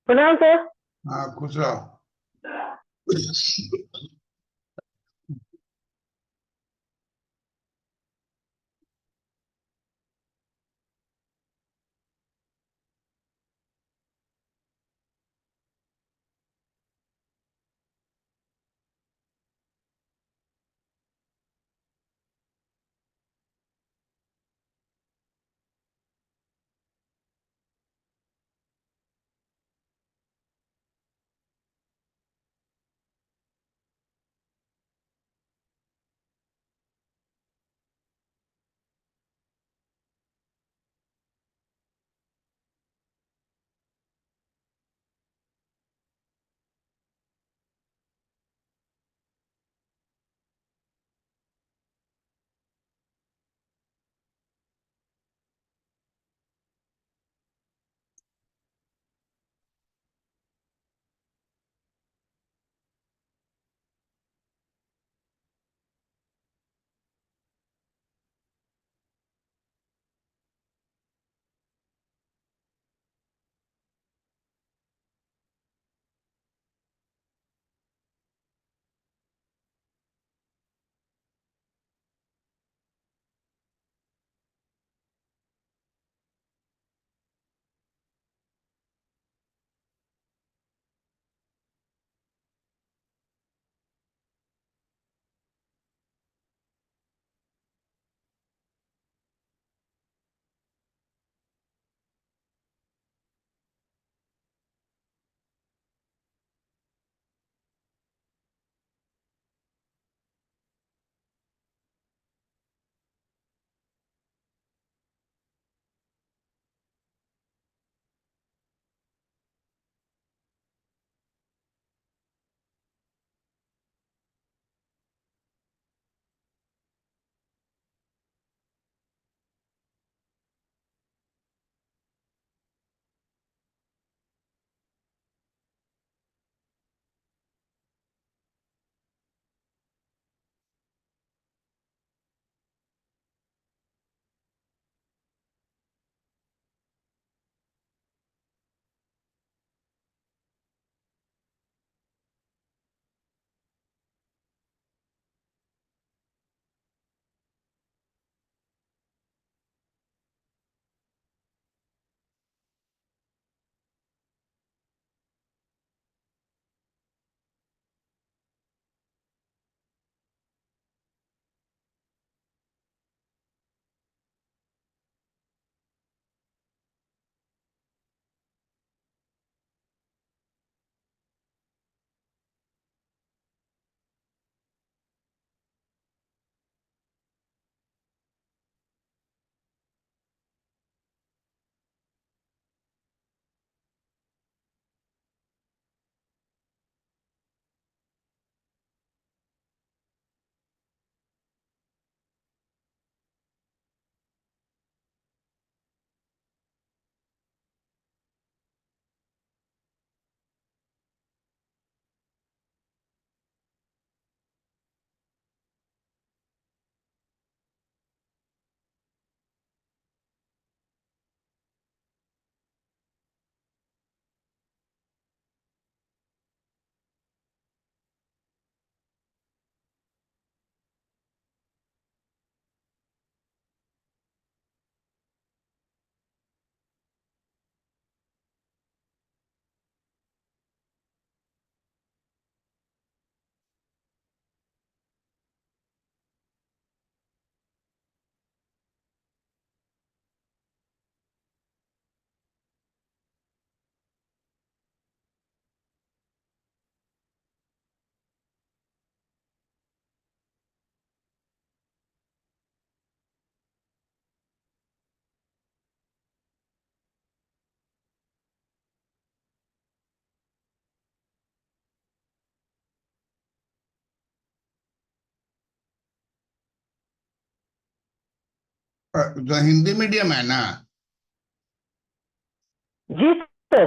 प्रणाम सर। हाँ, खुश रहो। तो हिंदी मीडियम है ना? जी सर।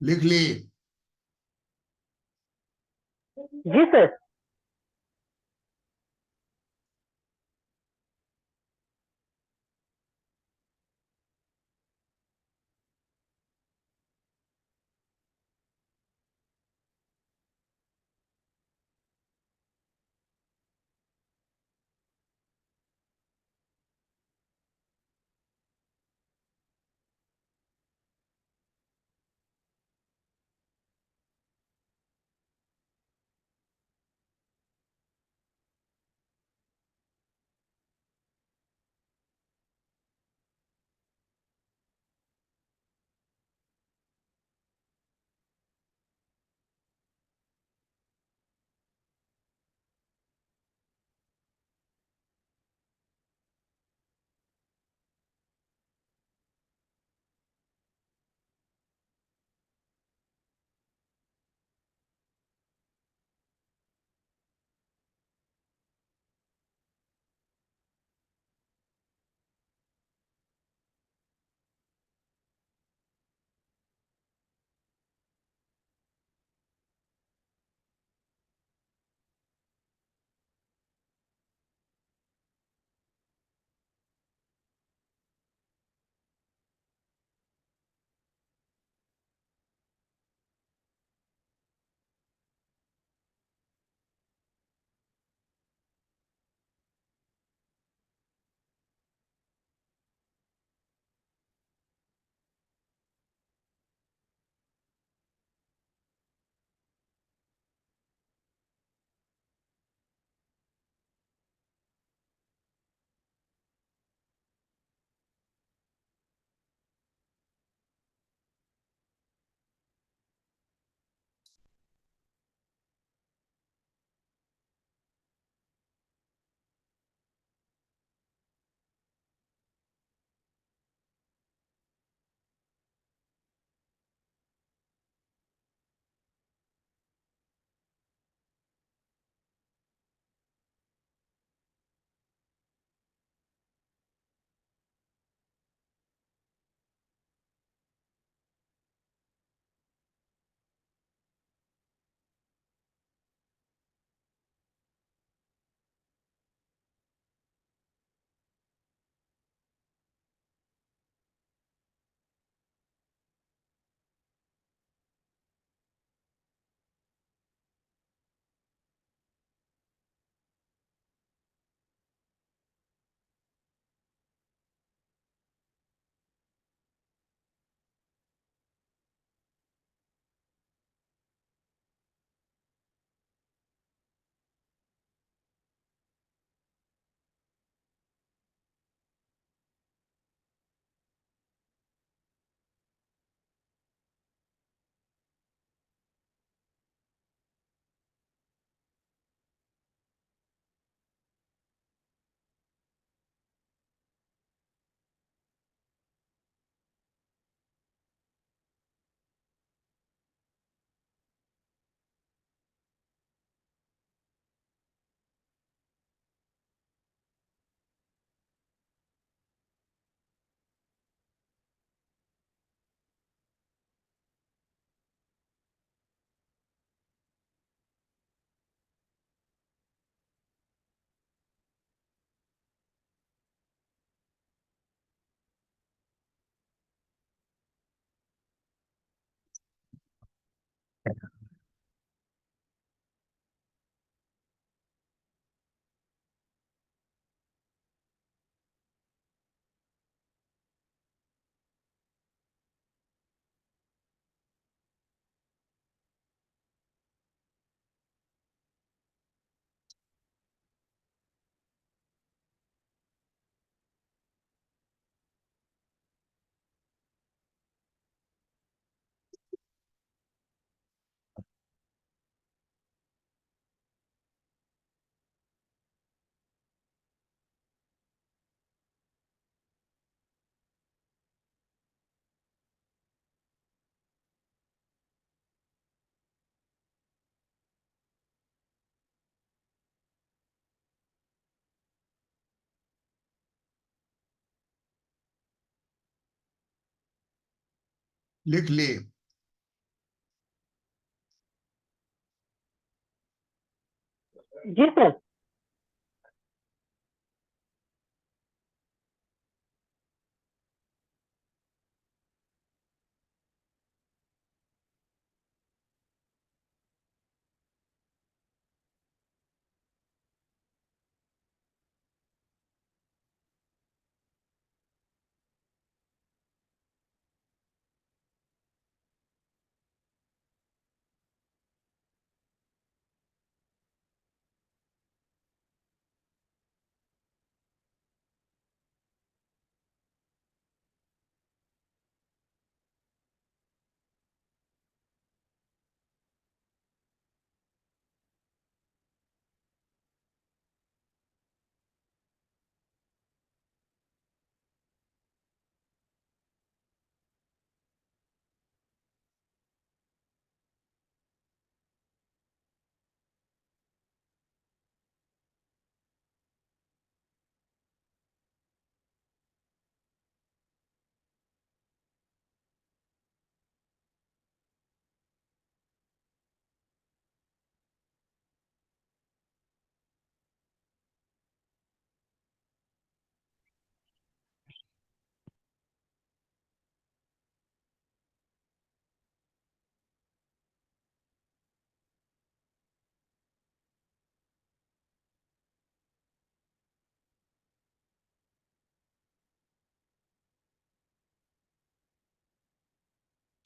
लिख ली। जी सर। लिख ली। जी सर।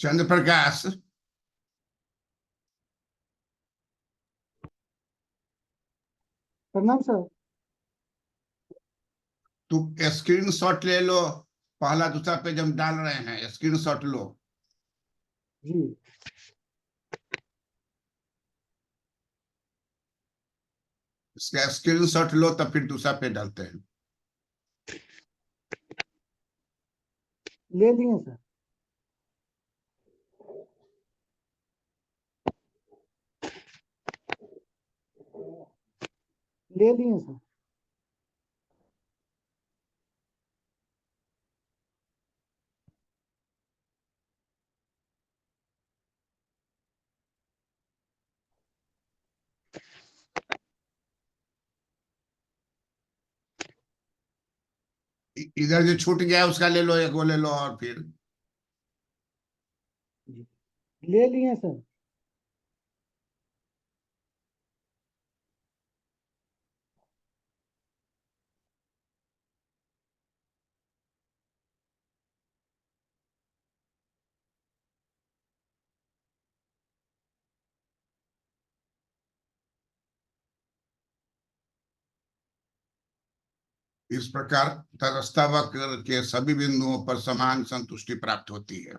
चंद्र प्रकाश, प्रणाम सर। तू स्क्रीन शॉट ले लो। पहला दूसरा पेज हम डाल रहे हैं, स्क्रीन शॉट लो। जी इसका स्क्रीन शॉट लो, तब फिर दूसरा पेज डालते हैं। ले लिए सर। ले लिए सर। इधर जो छूट गया उसका ले लो, एक वो ले लो, और फिर जी ले लिए सर। इस प्रकार तटस्थ वक्र के सभी बिंदुओं पर समान संतुष्टि प्राप्त होती है।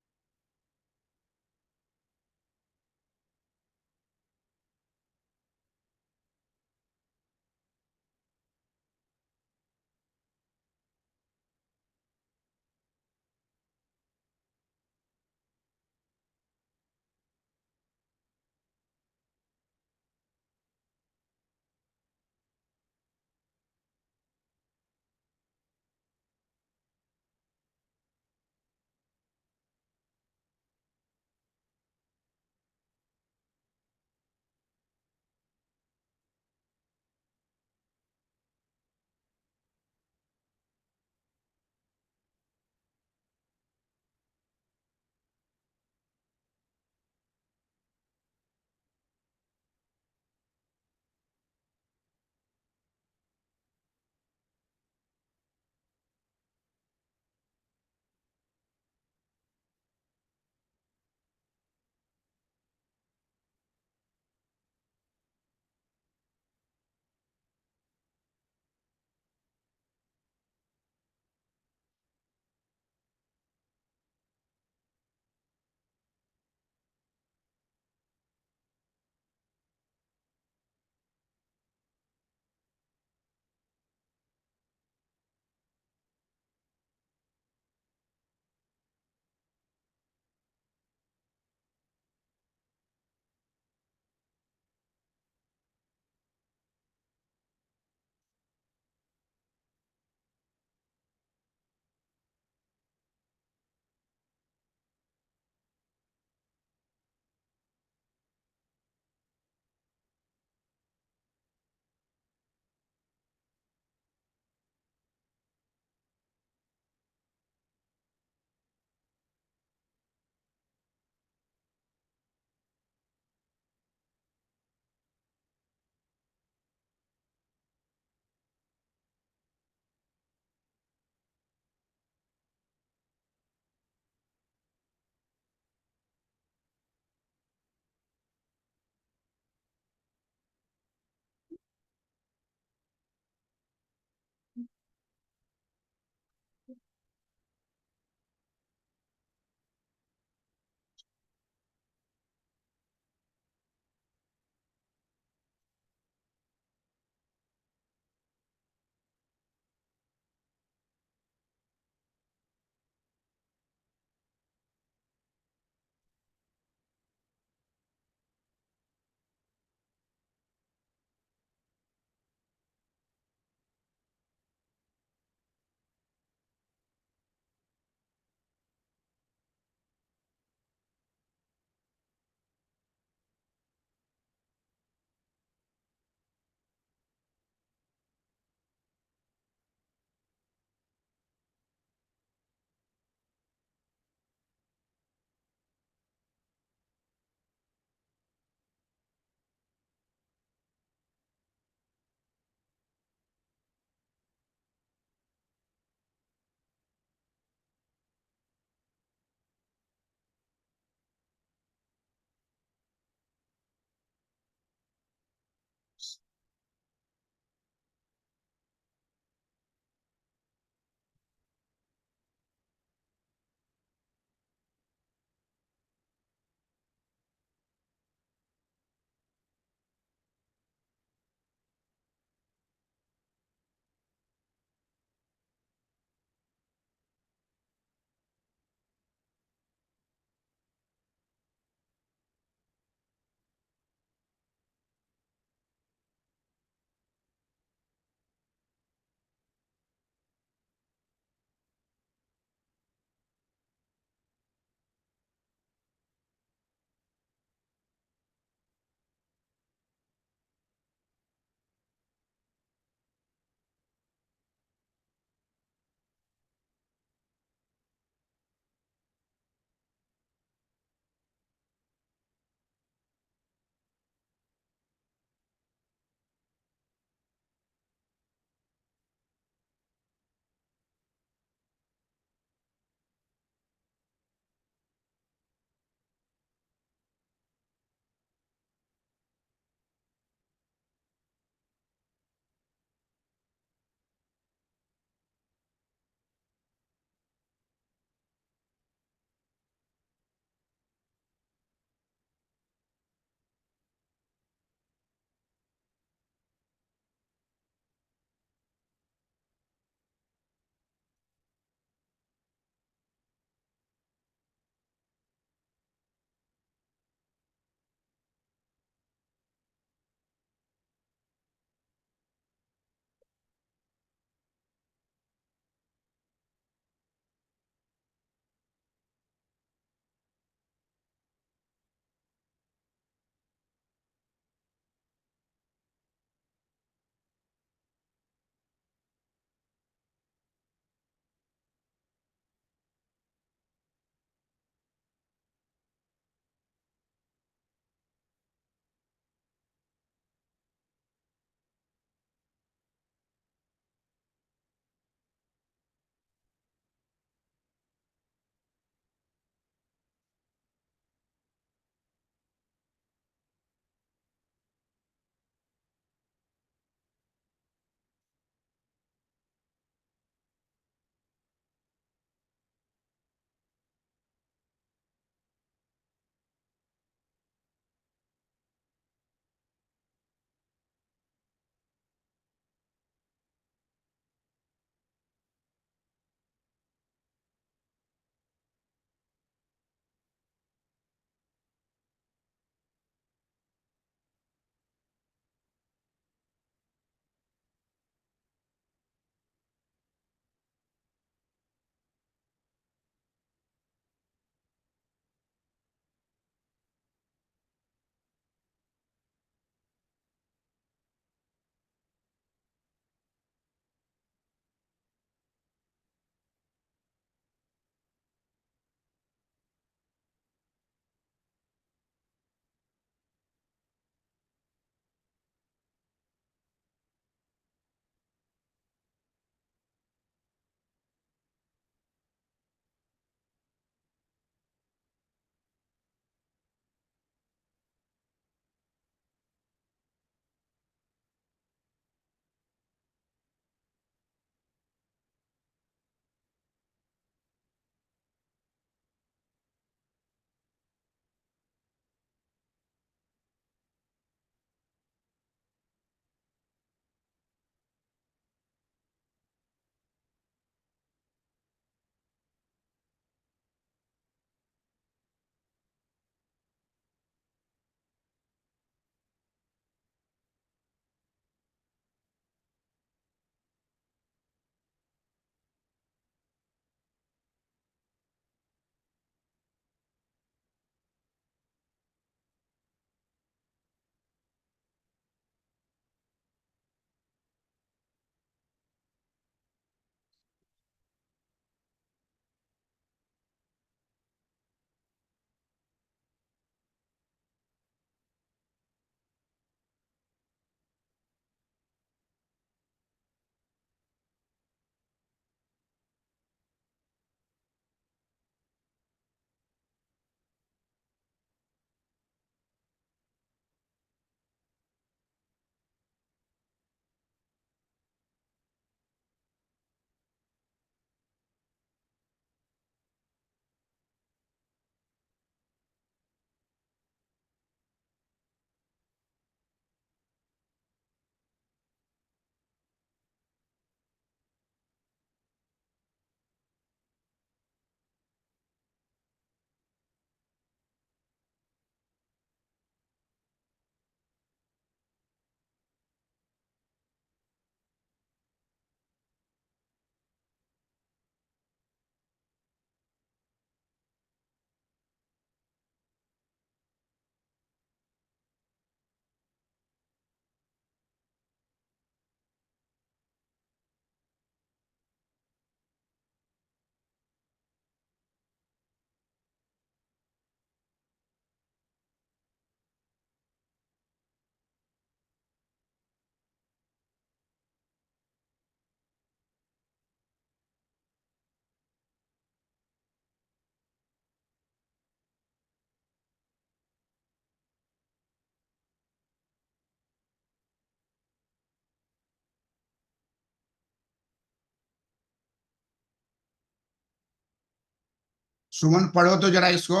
सुमन पढ़ो तो जरा इसको।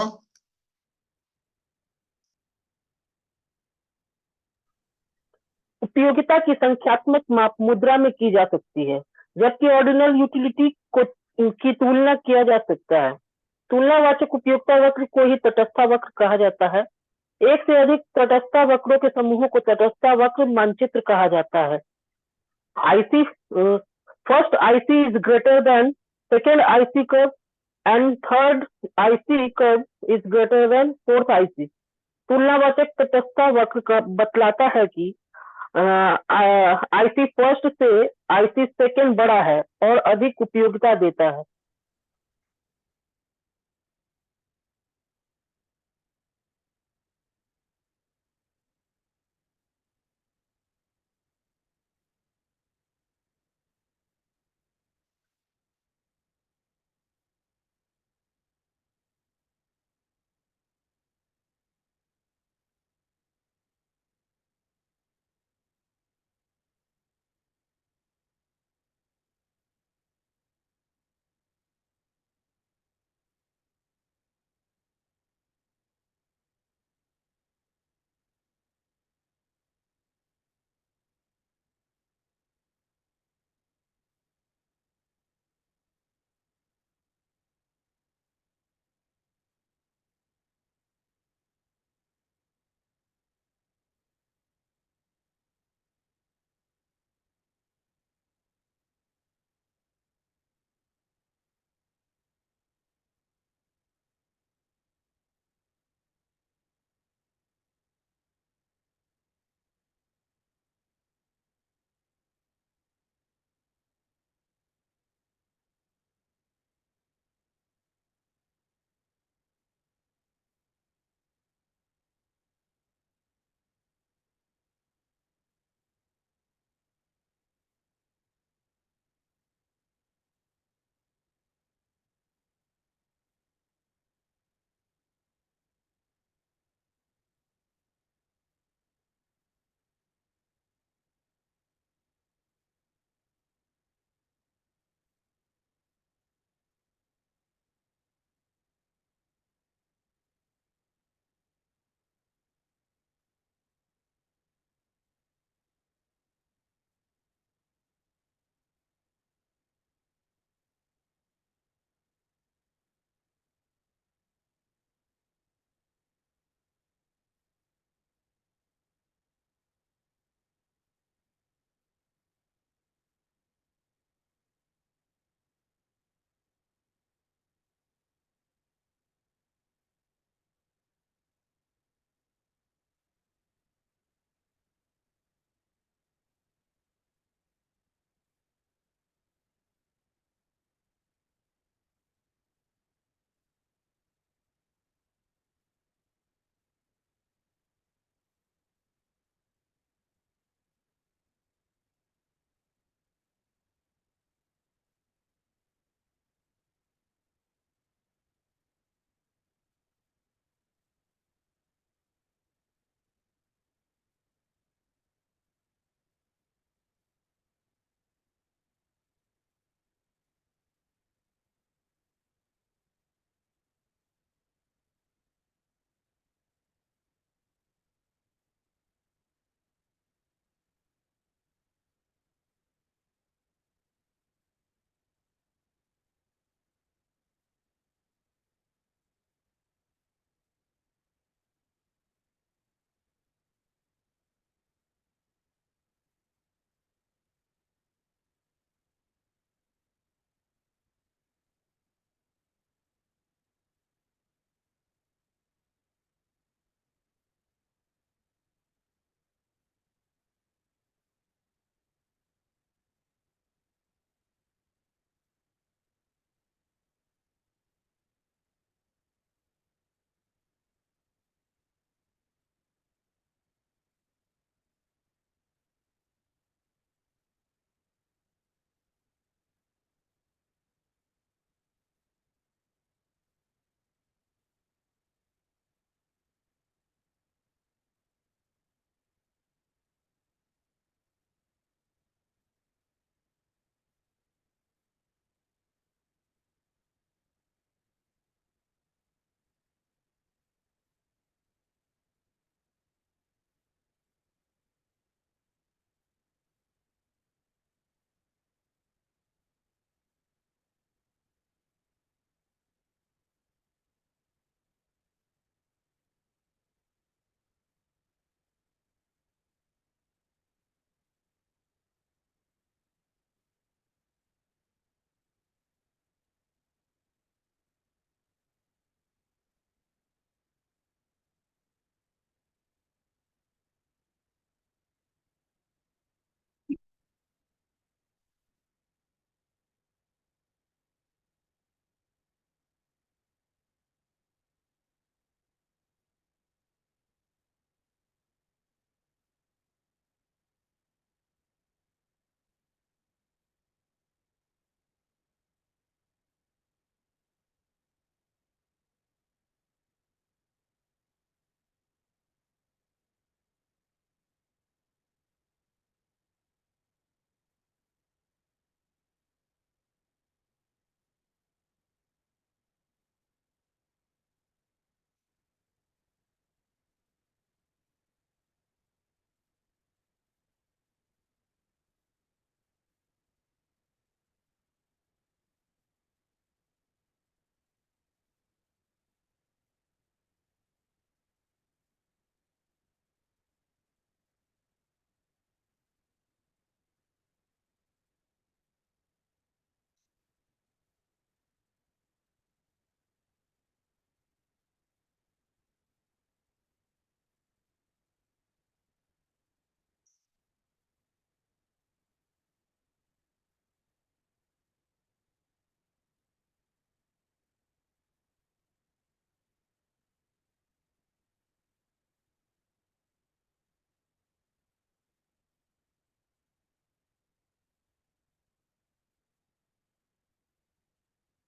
उपयोगिता की संख्यात्मक माप मुद्रा में की जा सकती है, जबकि ऑर्डिनल यूटिलिटी को की तुलना किया जा सकता है। तुलनावाचक उपयोगिता वक्र को ही तटस्था वक्र कहा जाता है। एक से अधिक तटस्था वक्रों के समूह को तटस्था वक्र मानचित्र कहा जाता है। IC first IC is greater than second IC curve and third IC curve is greater than fourth IC। तुलनावाचक तटस्था वक्र का बतलाता है कि IC फर्स्ट से IC सेकेंड बड़ा है और अधिक उपयोगिता देता है।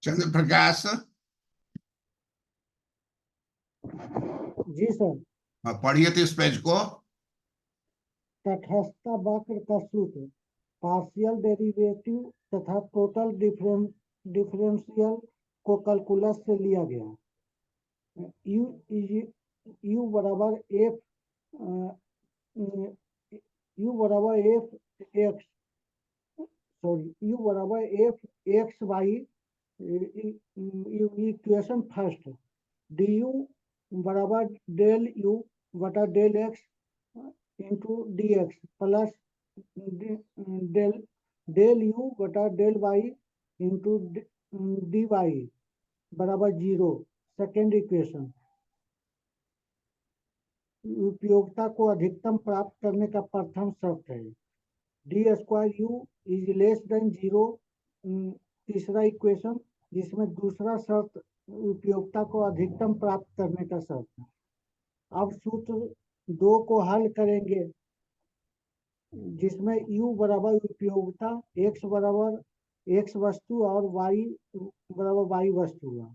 चंद्र प्रकाश, जी सर। पढ़िए तो इस पेज को। तटस्थ वक्र का सूत्र पार्शियल डेरिवेटिव तथा टोटल डिफरेंशियल को कैलकुलस से लिया गया। यू बराबर एफ यू बराबर एफ एक्स सॉरी यू बराबर f x y equation first d u बराबर डेल यू बटा del x into d x plus del del u बटा del y into d Y बराबर 0। सेकेंड इक्वेशन उपयोगिता को अधिकतम प्राप्त करने का प्रथम शर्त है D square u is less than 0। तीसरा इक्वेशन जिसमें दूसरा शर्त उपयोगिता को अधिकतम प्राप्त करने का शर्त है। अब सूत्र 2 को हल करेंगे जिसमें u बराबर उपयोगिता x बराबर x वस्तु और y बराबर y वस्तु है।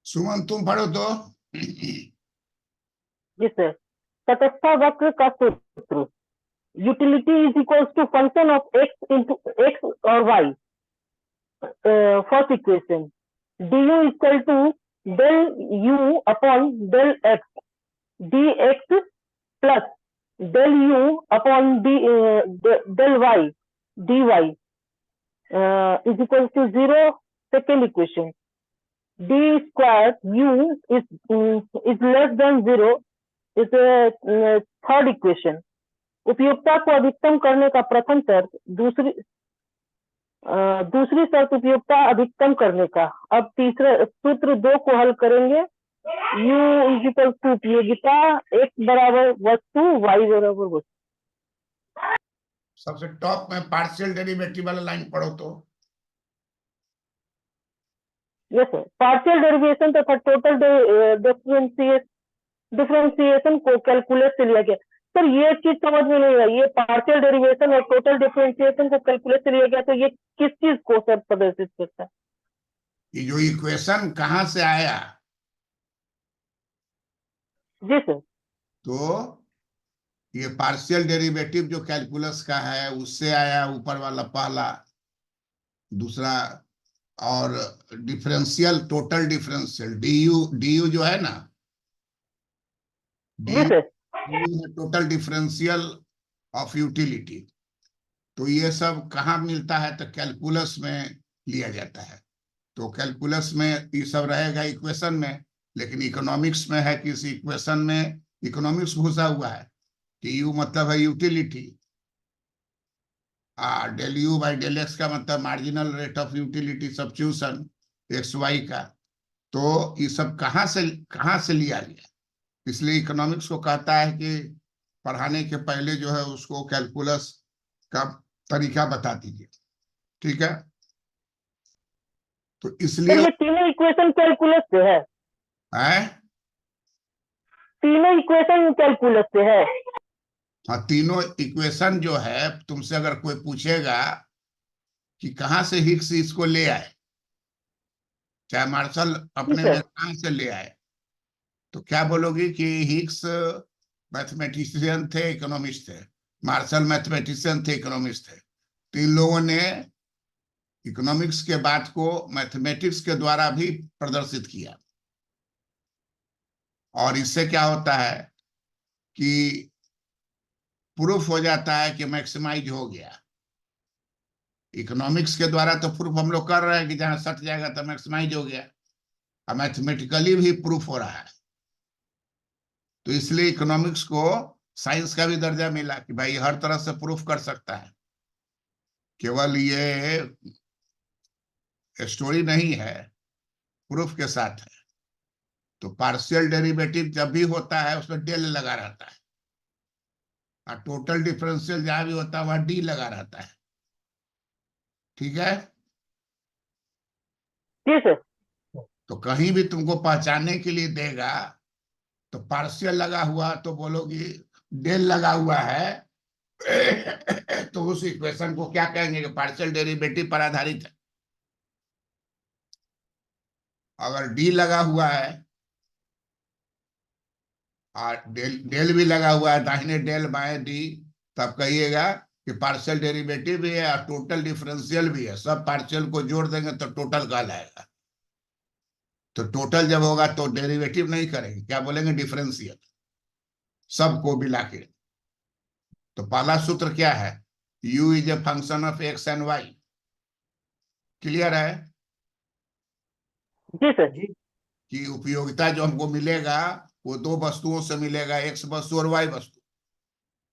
सुमन तुम पढ़ो तो। जी सर। तटस्थ वक्र का सूत्र utility is equals to function of x into x और y। First equation d u equal to del u upon del x d x plus del u upon del y d y is equal to 0। Second equation d square u is less than 0 is a third equation. उपयोगिता को अधिकतम करने का प्रथम शर्त दूसरी शर्त उपयोगिता अधिकतम करने का। अब तीसरा सूत्र 2 को हल करेंगे u इज इक्वल टू उपयोगिता x बराबर वस्तु y बराबर वस्तु। सबसे टॉप में पार्शियल डेरिवेटिव वाला लाइन पढ़ो तो। Yes sir. पार्शियल डेरिवेशन तथा टोटल डिफरेंशिएशन को कैलकुलेट से लिया गया। सर ये चीज समझ में नहीं आई, ये पार्शियल डेरिवेशन और टोटल डिफरेंशिएशन को कैलकुलेट से लिया गया तो ये किस चीज को सर प्रदर्शित करता है? ये जो इक्वेशन कहाँ से आया? जी सर। तो ये पार्शियल डेरिवेटिव जो कैलकुलस का है उससे आया, ऊपर वाला पहला। दूसरा और differential total differential D U जो है ना, जी sir. Total differential of utility. तो ये सब कहाँ मिलता है? तो कैलकुलस में लिया जाता है। तो कैलकुलस में ये सब रहेगा इक्वेशन में, लेकिन इकोनॉमिक्स में है कि इस इक्वेशन में इकोनॉमिक्स घुसा हुआ है कि यू मतलब है utility, del u by del x का मतलब marginal rate of utility substitution x y का। तो ये सब कहाँ से लिया गया? इसलिए इकोनॉमिक्स को कहता है कि पढ़ाने के पहले जो है उसको कैलकुलस का तरीका बता दीजिए, ठीक है? तो इसलिए ये तीनों इक्वेशन कैलकुलस से है। तीनों इक्वेशन कैलकुलस से है। हाँ, तीनों इक्वेशन जो है, तुमसे अगर कोई पूछेगा कि कहाँ से हिग्स इसको ले आए, चाहे मार्शल अपने कहाँ से ले आए, तो क्या बोलोगी कि हिग्स मैथमेटिशियन थे, इकोनॉमिस्ट थे। मार्शल मैथमेटिशियन थे, इकोनॉमिस्ट थे। तो इन लोगों ने इकोनॉमिक्स के बात को मैथमेटिक्स के द्वारा भी प्रदर्शित किया, और इससे क्या होता है कि प्रूफ हो जाता है कि मैक्सिमाइज हो गया। इकोनॉमिक्स के द्वारा तो प्रूफ हम लोग कर रहे हैं कि जहां सट जाएगा तो मैक्सिमाइज हो गया, और मैथमेटिकली भी प्रूफ हो रहा है। तो इसलिए इकोनॉमिक्स को साइंस का भी दर्जा मिला कि भाई हर तरह से प्रूफ कर सकता है, केवल ये स्टोरी नहीं है, प्रूफ के साथ है। तो पार्शियल डेरिवेटिव जब भी होता है उसमें डेल लगा रहता है, और टोटल डिफरेंशियल जहां भी होता है वहां डी लगा रहता है, ठीक है? जी सर। तो कहीं भी तुमको पहचानने के लिए देगा तो पार्शियल लगा हुआ तो बोलोगी डेल लगा हुआ है, तो तो उस इक्वेशन को क्या कहेंगे कि पार्शियल डेरिवेटिव पर आधारित है। अगर डी लगा हुआ है और डेल भी लगा हुआ है, दाहिने डेल बाएं डी, तब कहिएगा कि पार्शियल डेरिवेटिव भी है और टोटल डिफरेंशियल भी है। सब पार्शियल को जोड़ देंगे तो टोटल कहलाएगा। तो टोटल जब होगा तो डेरिवेटिव नहीं करेंगे, क्या बोलेंगे, डिफरेंशियल, सबको मिला के। तो पहला सूत्र क्या है, u is a function of x and y। Clear है जी सर। जी कि उपयोगिता जो हमको मिलेगा वो दो वस्तुओं से मिलेगा, x वस्तु और y वस्तु।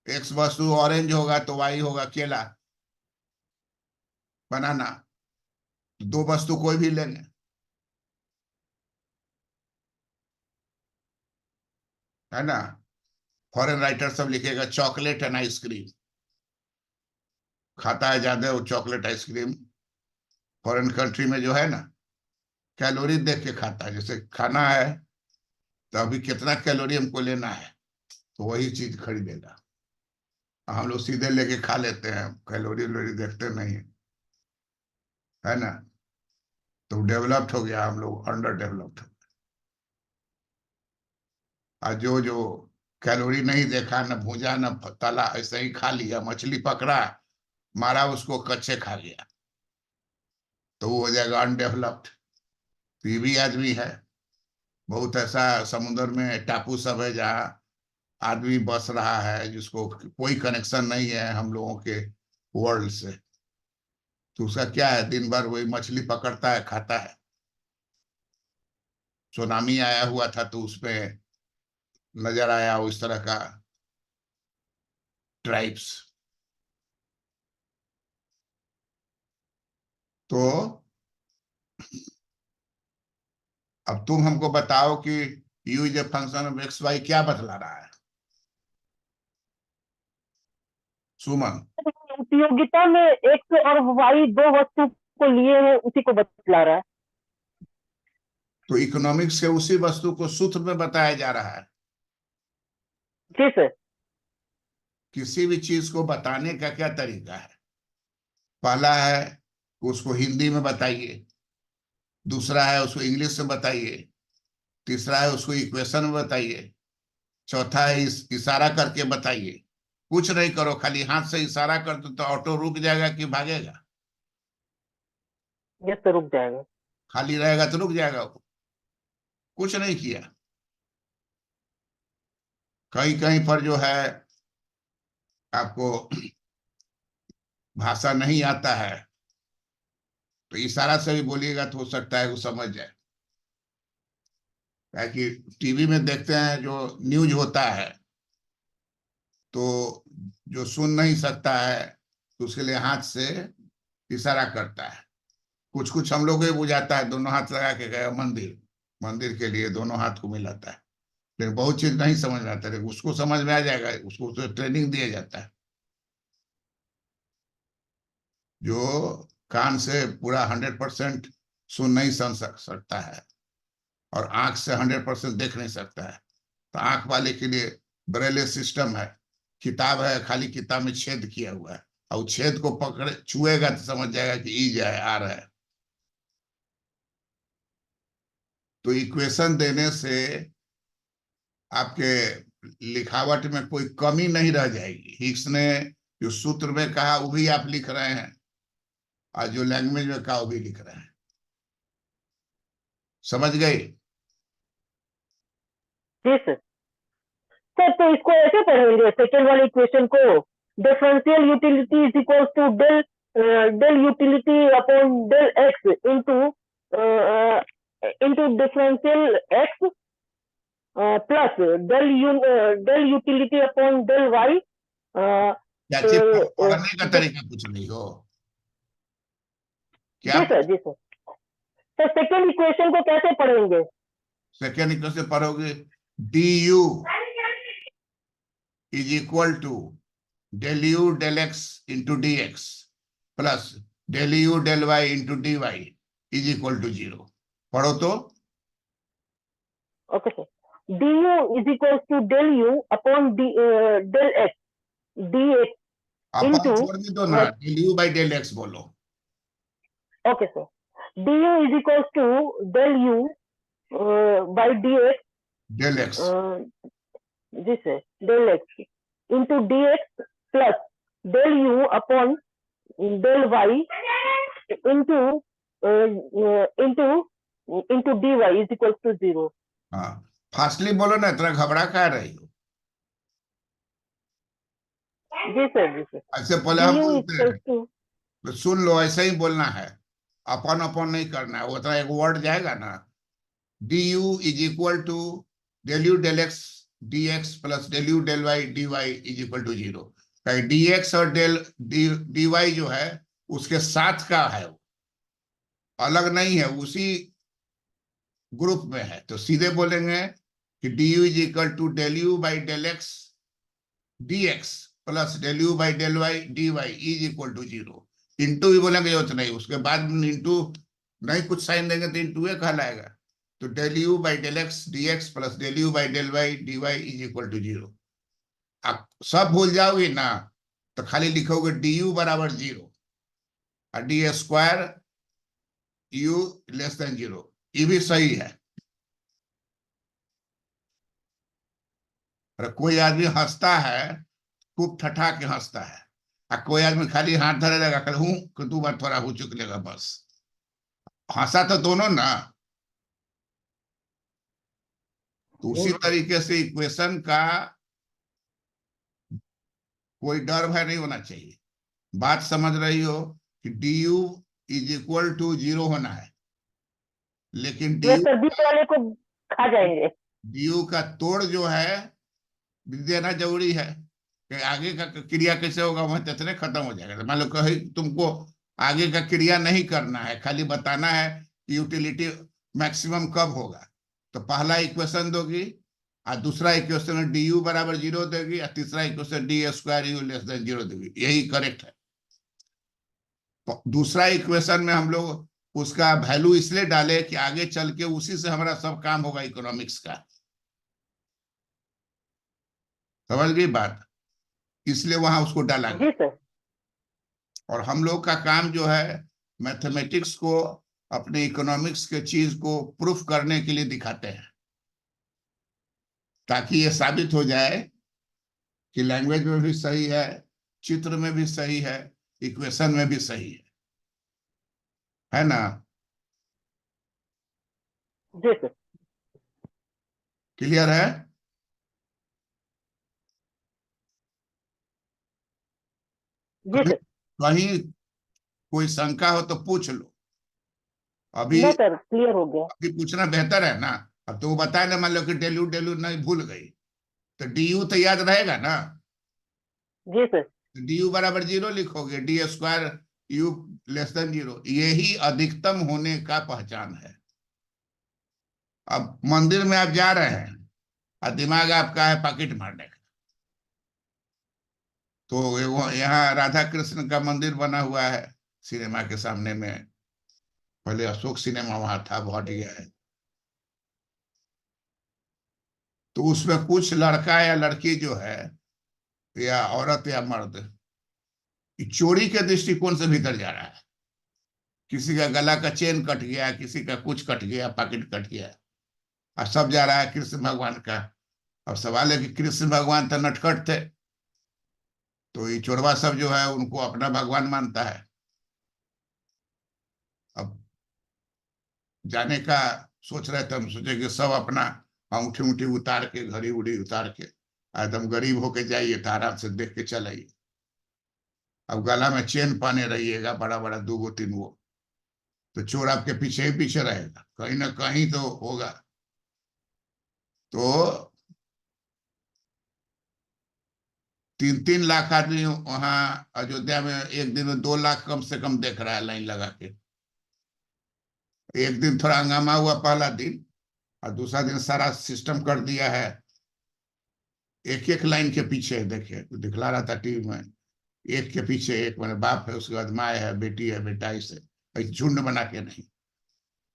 x वस्तु ऑरेंज होगा तो y होगा केला, बनाना। दो वस्तु कोई भी लेंगे, है ना। फॉरेन राइटर सब लिखेगा चॉकलेट एंड आइसक्रीम, खाता है ज्यादा वो चॉकलेट आइसक्रीम। फॉरेन कंट्री में जो है ना, कैलोरी देख के खाता है। जैसे खाना है तो अभी कितना कैलोरी हमको लेना है, तो वही चीज खरीदेगा। हम लोग सीधे लेके खा लेते हैं, कैलोरी वैलोरी देखते नहीं, है ना। तो डेवलप्ड हो गया, हम लोग अंडर डेवलप्ड। और जो जो कैलोरी नहीं देखा, न भूजा न तला, ऐसे ही खा लिया। मछली पकड़ा, मारा उसको, कच्चे खा गया, तो वो हो जाएगा अनडेवलप्ड। तो ये भी आदमी है। बहुत ऐसा समुद्र में टापू सब है जहाँ आदमी बस रहा है जिसको कोई कनेक्शन नहीं है हम लोगों के वर्ल्ड से। तो उसका क्या है, दिन भर वही मछली पकड़ता है, खाता है। सुनामी आया हुआ था तो उसमें नजर आया उस तरह का ट्राइब्स। तो अब तुम हमको बताओ कि u is a function of x y क्या बतला रहा है, सुमन। उपयोगिता में x और y दो वस्तु को लिए हैं, उसी को बतला रहा है। तो इकोनॉमिक्स के उसी वस्तु को सूत्र में बताया जा रहा है। जी सर। किसी भी चीज को बताने का क्या तरीका है, पहला है उसको हिंदी में बताइए, दूसरा है उसको इंग्लिश में बताइए, तीसरा है उसको इक्वेशन में बताइए, चौथा है इशारा करके बताइए। कुछ नहीं करो, खाली हाथ से इशारा कर दो तो ऑटो रुक जाएगा कि भागेगा, यस सर, रुक जाएगा। खाली रहेगा तो रुक जाएगा वो। कुछ नहीं किया। कहीं कहीं पर जो है आपको भाषा नहीं आता है तो इशारा से भी बोलिएगा तो हो सकता है वो समझ जाए। कि टीवी में देखते हैं जो न्यूज होता है, तो जो सुन नहीं सकता है तो उसके लिए हाथ से इशारा करता है। कुछ कुछ हम लोग को बुझाता है, दोनों हाथ लगा के गया मंदिर, मंदिर के लिए दोनों हाथ को मिलाता है। लेकिन बहुत चीज नहीं समझ में आता है, उसको समझ में आ जाएगा, उसको तो ट्रेनिंग दिया जाता है। जो कान से पूरा 100% सुन नहीं सकता है और आंख से 100% देख नहीं सकता है, तो आंख वाले के लिए ब्रेले सिस्टम है। किताब है, खाली किताब में छेद किया हुआ है, और छेद को पकड़े छुएगा तो समझ जाएगा कि ई जाए आ रहा है। तो इक्वेशन देने से आपके लिखावट में कोई कमी नहीं रह जाएगी। हिग्स ने जो सूत्र में कहा वो भी आप लिख रहे हैं, और जो लैंग्वेज में कहा वो भी लिख रहे हैं। समझ गए? जी सर। सर तो इसको ऐसे पढ़ेंगे, सेकेंड वाले इक्वेशन को, differential utility is equal to del utility upon del x into differential x plus del utility upon del y. क्या चीज पढ़ने का तरीका कुछ नहीं हो क्या? जी सर, जी सर। तो सेकेंड इक्वेशन को कैसे पढ़ेंगे? सेकेंड इक्वेशन पढ़ोगे, d u is equal to del u del x into d x plus del u del y into d y is equal to 0। पढ़ो तो। Okay sir. D u is equal to del u upon del x d x. अपन into छोड़ भी दो ना, del u by del x बोलो। okay sir, du is equals to del u by dx del x this है del x into dx plus del u upon del y into into dy is equals to 0। हाँ, fastly बोलो ना, इतना घबरा क्या रही हो। जी सर, जी सर। ऐसे पहले हम du बोलते हैं, equals to तो सुन लो, ऐसे ही बोलना है, अपन अपन नहीं करना है। वो तो एक वर्ड जाएगा ना, d u is equal to del u del x d x plus del u del y d y is equal to 0। D x और डेल डी वाई जो है उसके साथ का है, वो अलग नहीं है, उसी ग्रुप में है। तो सीधे बोलेंगे कि d u is equal to del u by del x d x plus del u by del y d y is equal to 0। Into भी बोलेंगे जरूरत नहीं, उसके बाद इंटू नहीं कुछ साइन देंगे तो इंटू कहलाएगा। तो del u by del x d x plus del u by del y d y is equal to 0। आप सब भूल जाओगे ना तो खाली लिखोगे डी यू बराबर 0 और D square you less than 0। ये भी सही है। और कोई आदमी हंसता है, खूब ठठा के हंसता है, और कोई आदमी खाली हाथ धरे रहेगा, कल हूं कि तू बार थोड़ा हो चुक लेगा, बस हंसा तो दोनों ना। तो उसी तरीके से इक्वेशन का कोई डर भय नहीं होना चाहिए। बात समझ रही हो कि d u is equal to 0 होना है, लेकिन ये सर बीच वाले को खा जाएंगे। डी यू का तोड़ जो है देना जरूरी है कि आगे का क्रिया कैसे होगा, वह ततने खत्म हो जाएगा। मान लो कहीं तुमको आगे का क्रिया नहीं करना है, खाली बताना है कि यूटिलिटी मैक्सिमम कब होगा, तो पहला इक्वेशन दोगी और दूसरा इक्वेशन डी यू बराबर 0 देगी और तीसरा equation D square you less than 0 देगी। यही करेक्ट है। तो दूसरा इक्वेशन में हम लोग उसका वैल्यू इसलिए डाले कि आगे चल के उसी से हमारा सब काम होगा इकोनॉमिक्स का। समझ गई बात, इसलिए वहां उसको डाला जी गया। सर। और हम लोग का काम जो है मैथमेटिक्स को अपने इकोनॉमिक्स के चीज को प्रूफ करने के लिए दिखाते हैं, ताकि ये साबित हो जाए कि लैंग्वेज में भी सही है, चित्र में भी सही है, इक्वेशन में भी सही है ना। जी सर। क्लियर है। जी कहीं सर। कहीं कोई शंका हो तो पूछ लो। अभी नहीं सर, क्लियर हो गया। अभी पूछना बेहतर है ना। अब तो बताए ना, मान लो कि डेल्यू डेल्यू नहीं भूल गई तो डी यू तो याद रहेगा ना। जी सर। डी यू बराबर 0 लिखोगे, D square you less than 0, यही अधिकतम होने का पहचान है। अब मंदिर में आप जा रहे हैं और दिमाग आपका है पॉकेट मारने का, तो यहाँ राधा कृष्ण का मंदिर बना हुआ है सिनेमा के सामने में, पहले अशोक सिनेमा वहां था, बहुत गया है। तो उसमें कुछ लड़का या लड़की जो है, या औरत या मर्द, चोरी के दृष्टिकोण से भीतर जा रहा है। किसी का गला का चेन कट गया, किसी का कुछ कट गया, पॉकेट कट गया, और सब जा रहा है कृष्ण भगवान का। अब सवाल है कि कृष्ण भगवान तो नटखट थे, तो ये चोरवा सब जो है उनको अपना भगवान मानता है। अब जाने का सोच रहे थे, हम सोचे कि सब अपना अंगूठी उंगठी उतार के, घड़ी उड़ी उतार के एकदम गरीब होके जाइए तो आराम से देख के चल आइए। अब गला में चेन पहने रहिएगा बड़ा बड़ा 2 3 वो, तो चोर आपके पीछे ही पीछे रहेगा, कहीं ना कहीं तो होगा। तो 3 लाख आदमी वहां अयोध्या में एक दिन में 2 लाख कम से कम देख रहा है लाइन लगा के। एक दिन थोड़ा हंगामा हुआ पहला दिन, और दूसरा दिन सारा सिस्टम कर दिया है। एक एक लाइन के पीछे देखिए, दिखला रहा था टीवी में, एक के पीछे एक, मैंने बाप है, उसके बाद माँ है, बेटी है, बेटा, इसे झुंड बना के नहीं।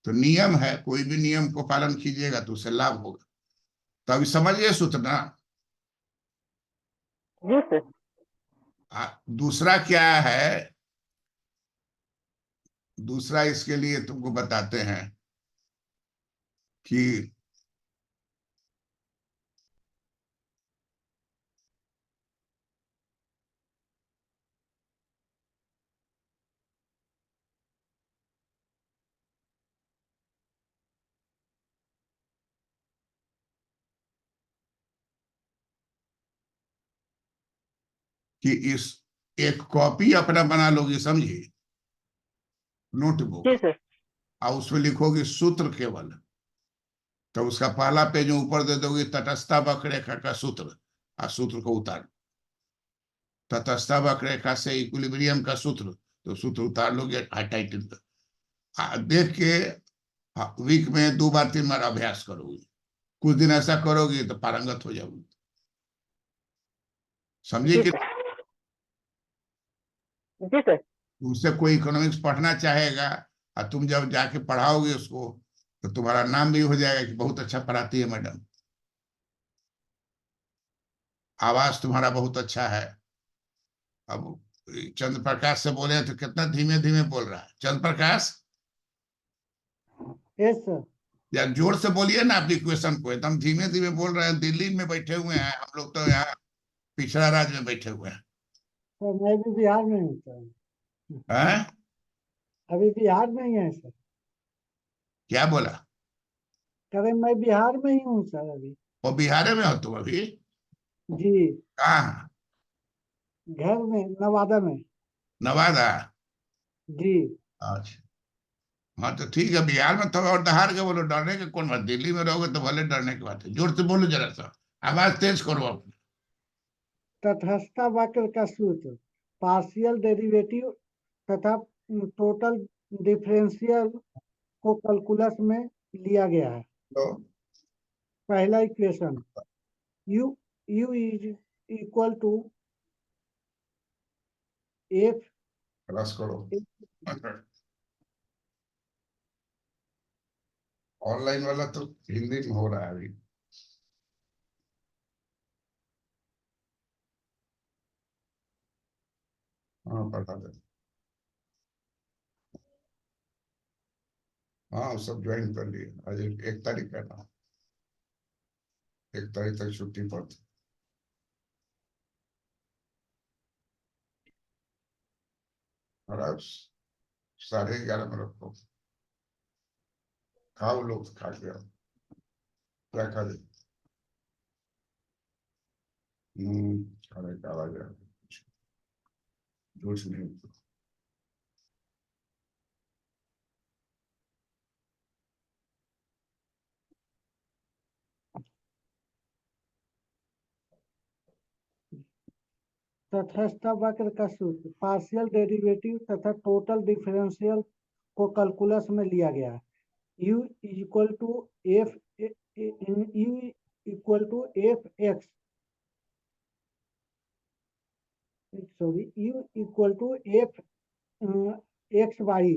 तो नियम है, कोई भी नियम को पालन कीजिएगा तो उससे लाभ होगा। तो अभी समझिए सूचना। जी सर। दूसरा क्या है, दूसरा इसके लिए तुमको बताते हैं कि इस एक कॉपी अपना बना लोगी, समझी, नोटबुक, जी सर। और उसमें लिखोगी सूत्र केवल। तो उसका पहला पेज ऊपर दे दोगे तटस्था वक्ररेखा का सूत्र, और सूत्र को उतार, तटस्था वक्ररेखा से इक्विलिब्रियम का सूत्र, तो सूत्र उतार लोगे, हाइटाइटिल देख के वीक में 2 बार 3 बार अभ्यास करोगे, कुछ दिन ऐसा करोगे तो पारंगत हो जाओगे, समझे जी कि सर। जी सर। तुमसे कोई इकोनॉमिक्स पढ़ना चाहेगा और तुम जब जाके पढ़ाओगे उसको, तो तुम्हारा नाम भी हो जाएगा कि बहुत अच्छा पढ़ाती है मैडम, आवाज तुम्हारा बहुत अच्छा है। अब चंद्र प्रकाश से बोले तो कितना धीमे धीमे बोल रहा है चंद्र प्रकाश, यस सर। या जोर से बोलिए ना अपनी क्वेश्चन को, एकदम धीमे धीमे बोल रहे हैं, दिल्ली में बैठे हुए हैं हम लोग, तो यहाँ पिछड़ा राज्य में बैठे हुए हैं। सर मैं भी बिहार में हूँ सर, हैं? अभी बिहार में ही है सर। क्या बोला? कह रहे मैं बिहार में ही हूँ सर अभी। वो बिहार में हो तुम अभी? जी, कहाँ? घर में, नवादा में। नवादा? जी। अच्छा, हाँ तो ठीक है, बिहार में तो और दहाड़ के बोलो, डरने की कौन बात, दिल्ली में रहोगे तो भले डरने की बात है, जोर से बोलो जरा सा, आवाज तेज करो अपनी। तटस्थ वक्र का सूत्र पार्शियल डेरिवेटिव तथा टोटल डिफरेंशियल को कैलकुलस में लिया गया है। तो पहला equation u is equal to f, रस करो, ऑनलाइन वाला तो हिंदी में हो रहा है अभी। हाँ पढ़ा दे, हाँ सब ज्वाइन कर लिए, आज 1 तारीख है ना, 1 तारीख तक छुट्टी पड़ती। और अब 11:30 में रखो, खाओ लोग, खा के आओ, क्या खा दे? खाने का आवाज है, जोश नहीं। तटस्थ वक्र का सूत्र पार्शियल डेरिवेटिव तथा टोटल डिफरेंशियल को कैलकुलस में लिया गया है। u equal to f, u equal to f x, sorry, u equal to f x y,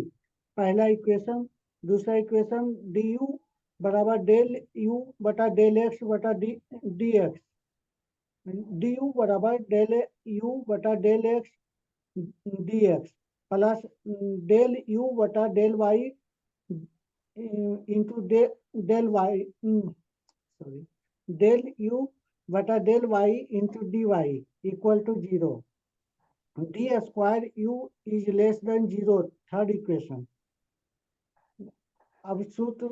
पहला इक्वेशन। दूसरा इक्वेशन डी यू बराबर डेल यू बटा डेल एक्स बटा डी एक्स, डी यू बराबर डेल यू बटा del x d x plus del u बटा del y into del y, sorry, del u बटा del y into d y equal to 0। D square u is less than 0, third equation. अब सूत्र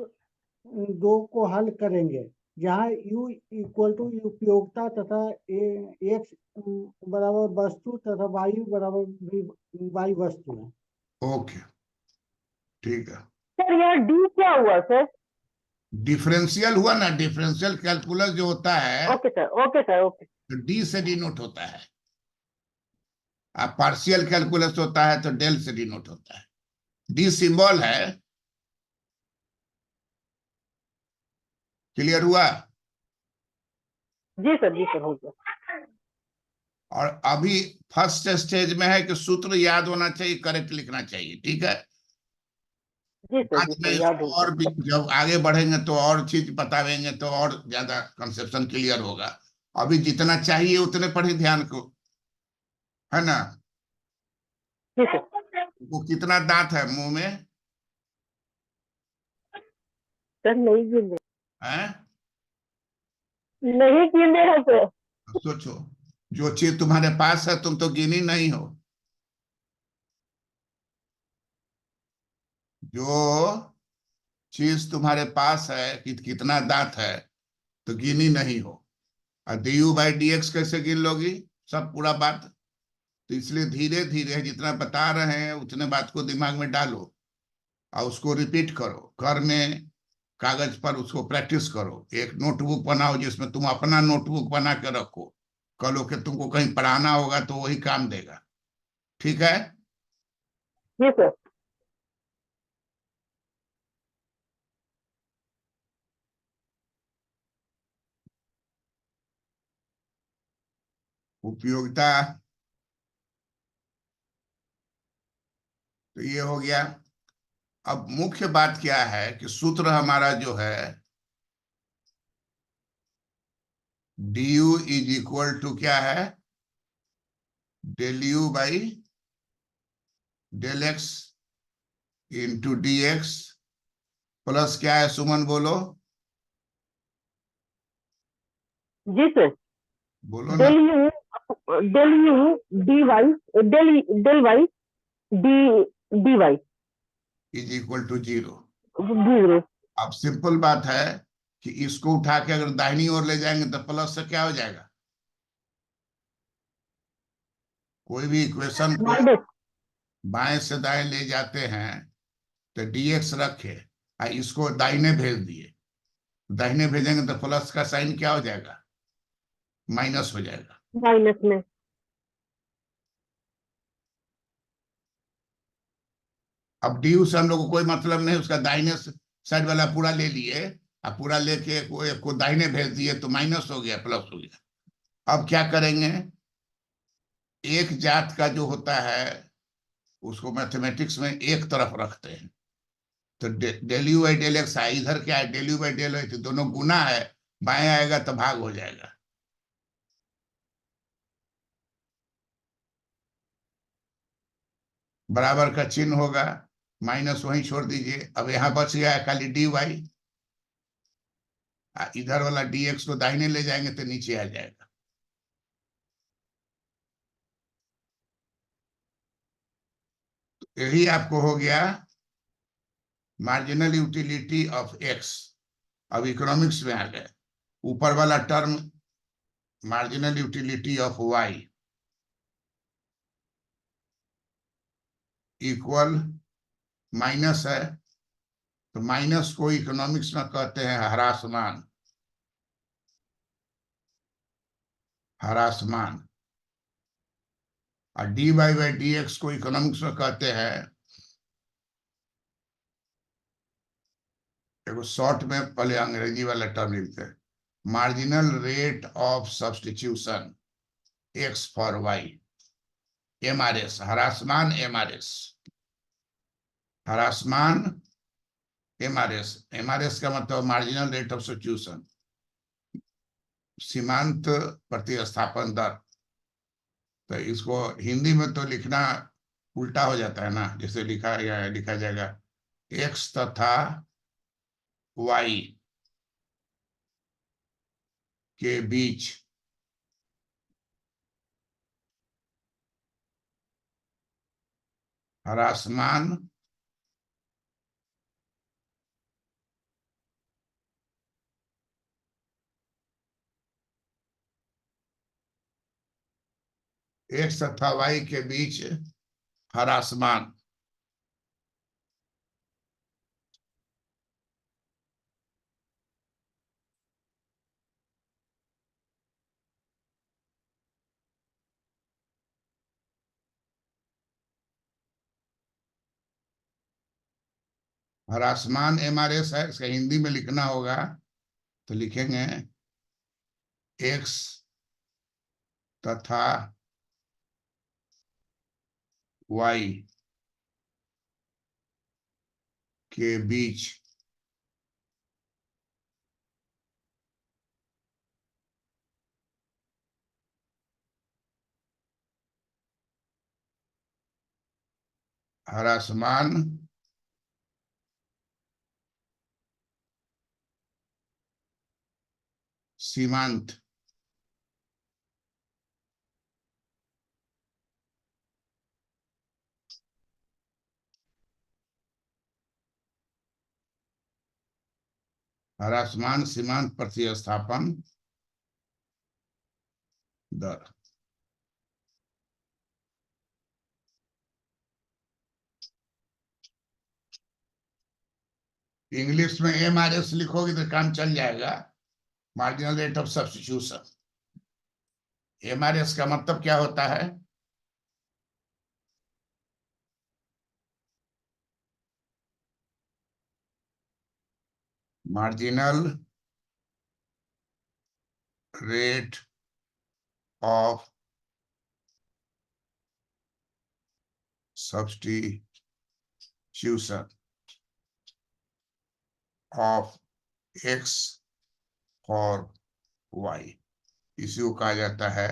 2 को हल करेंगे, जहाँ u equal to उपयोगिता तथा x बराबर वस्तु तथा y बराबर y वस्तु है। ओके, ठीक है। सर यहाँ डी क्या हुआ सर? डिफरेंशियल हुआ ना, डिफरेंशियल कैलकुलस जो होता है, okay sir, okay sir, okay. तो डी से डिनोट होता है, अब पार्शियल कैलकुलस होता है तो डेल से डिनोट होता है, डी सिंबल है। क्लियर हुआ? जी सर, जी सर, हो गया। और अभी फर्स्ट स्टेज में है कि सूत्र याद होना चाहिए, करेक्ट लिखना चाहिए, ठीक है। जी सर, बाद जी में सर, याद हो और भी गया। जब आगे बढ़ेंगे तो और चीज बतावेंगे तो और ज्यादा कंसेप्शन क्लियर होगा। अभी जितना चाहिए उतने पर ही ध्यान को, है ना? जी सर। वो कितना दांत है मुंह में? सर नहीं गिने, हैं? नहीं गिने हैं सर। सोचो, जो चीज तुम्हारे पास है तुम तो गिनी नहीं हो, जो चीज तुम्हारे पास है कि कितना दांत है तो गिनी नहीं हो। और du/dx कैसे गिन लोगी सब पूरा बात? तो इसलिए धीरे धीरे जितना बता रहे हैं उतने बात को दिमाग में डालो और उसको रिपीट करो, घर में कागज पर उसको प्रैक्टिस करो। एक नोटबुक बनाओ जिसमें तुम अपना नोटबुक बना के रखो, कल के तुमको कहीं पढ़ाना होगा तो वही काम देगा। ठीक है? जी सर। उपयोगिता तो ये हो गया। अब मुख्य बात क्या है कि सूत्र हमारा जो है du क्या है? Del u by del x into d x plus क्या है सुमन बोलो? जी सर। बोलो ना। Del u, del u d y, del del y d, d y = 0। Zero. अब सिंपल बात है कि इसको उठा के अगर दाहिनी ओर ले जाएंगे तो प्लस से क्या हो जाएगा? कोई भी इक्वेशन को माइनस। बाएं से दाएं ले जाते हैं तो dx रखे और इसको दाहिने भेज दिए, दाहिने भेजेंगे तो प्लस का साइन क्या हो जाएगा? माइनस हो जाएगा। माइनस में। अब डी से हम लोग को कोई मतलब नहीं, उसका दाहिने साइड वाला पूरा ले लिए और पूरा लेके एक को दाहिने भेज दिए तो माइनस हो गया, प्लस हो गया। अब क्या करेंगे? एक जात का जो होता है उसको मैथमेटिक्स में एक तरफ रखते हैं। तो del u by del x है, इधर क्या है? Del u by del x, दोनों गुना है, बाएं आएगा तो भाग हो जाएगा। बराबर का चिन्ह होगा, माइनस वहीं छोड़ दीजिए। अब यहां बच गया है खाली dy, इधर वाला dx को दाहिने ले जाएंगे तो नीचे आ जाएगा। तो यही आपको हो गया मार्जिनल यूटिलिटी ऑफ x। अब इकोनॉमिक्स में आ गए। ऊपर वाला term marginal utility of y equal minus है, तो माइनस को इकोनॉमिक्स में कहते हैं ह्रासमान। ह्रासमान। और dy/dx को इकोनॉमिक्स में कहते हैं, देखो शॉर्ट में पहले अंग्रेजी वाला टर्म लिखते हैं, marginal rate of substitution x for y। MRS, ह्रासमान MRS। ह्रासमान MRS। MRS का मतलब मार्जिनल रेट ऑफ सब्स्टिट्यूशन, सीमांत प्रतिस्थापन दर। तो इसको हिंदी में तो लिखना उल्टा हो जाता है ना, जैसे लिखा जाएगा x तथा y के बीच ह्रासमान x तथा y के बीच ह्रासमान। ह्रासमान MRS है, इसका हिंदी में लिखना होगा तो लिखेंगे x तथा y के बीच हर आसमान सीमांत हर आसमान सीमांत प्रतिस्थापन दर। इंग्लिश में MRS लिखोगे तो काम चल जाएगा, marginal rate of substitution. MRS का मतलब क्या होता है? Marginal rate of substitution of x for y, इसी को कहा जाता है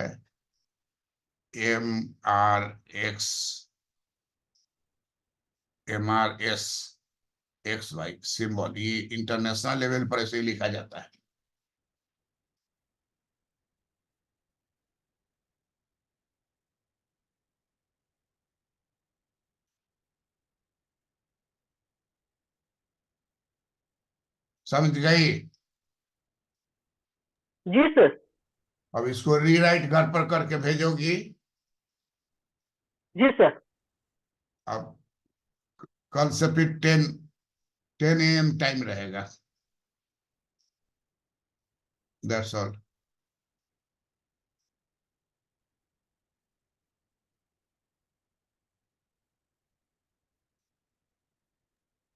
MRS XY सिंबल। ये इंटरनेशनल लेवल पर ऐसे ही लिखा जाता है। समझ गई? जी सर। अब इसको रीराइट घर पर करके भेजोगी। जी सर। अब कल से फिर 10 AM टाइम रहेगा। That's all.